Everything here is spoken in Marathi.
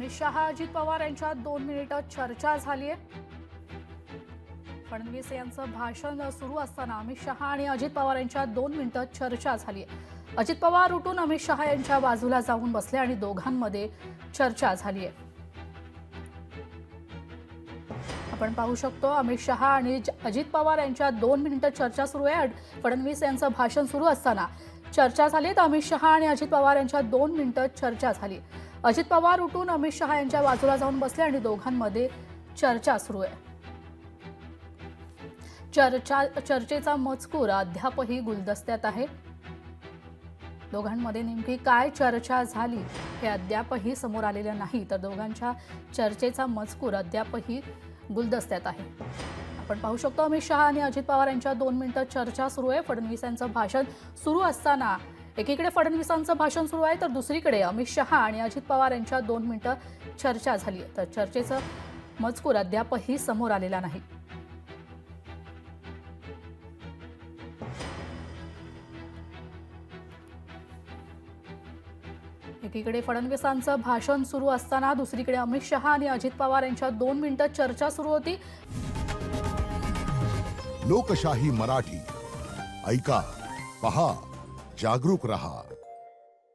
अमित शहा अजित पवार यांच्यात 2 मिनिटं चर्चा झाली आहे। फडणवीस यांचं भाषण सुरू असताना अमित शहा आणि अजित पवार यांच्यात 2 मिनिटं चर्चा झाली आहे। अजित पवार उठून अमित शहा यांच्या बाजूला जाऊन बसले आणि दोघांमध्ये चर्चा झाली आहे। आपण पाहू शकतो अमित शहा आणि अजित पवार यांच्यात 2 मिनिटं चर्चा सुरू आहे। फडणवीस यांचं भाषण सुरू असताना चर्चा झाली तर अमित शहा आणि अजित पवार यांच्यात 2 मिनिटं चर्चा झाली। अजित पवार उठून अमित शहा यांच्या बाजूला जाऊन बसले आणि दोघांमध्ये चर्चा सुरू आहे। चर्चेचा मजकूर अद्यापही गुलदस्त्यात आहे। दोघांमध्ये नेमकी काय चर्चा झाली हे अद्यापही समोर आलेलं नाही, तर दोघांच्या चर्चेचा मजकूर अद्यापही गुलदस्त्यात आहे। आपण पाहू शकतो अमित शहा आणि अजित पवार यांच्या 2 मिनिटं चर्चा सुरू आहे। फडणवीस यांचं भाषण सुरू असताना एकीकडे फडणवीसांचं भाषण सुरू आहे तर दुसरीकडे अमित शहा आणि अजित पवार यांच्या 2 मिनिटं चर्चा झाली आहे, तर चर्चेचा मजकूर अद्यापही समोर आलेला नाही। एकीकडे फडणवीसांचं भाषण सुरू असताना दुसरीकडे अमित शहा आणि अजित पवार यांच्या 2 मिनिटं चर्चा सुरू होती। लोकशाही मराठी ऐका, पहा, जागरूक रहा।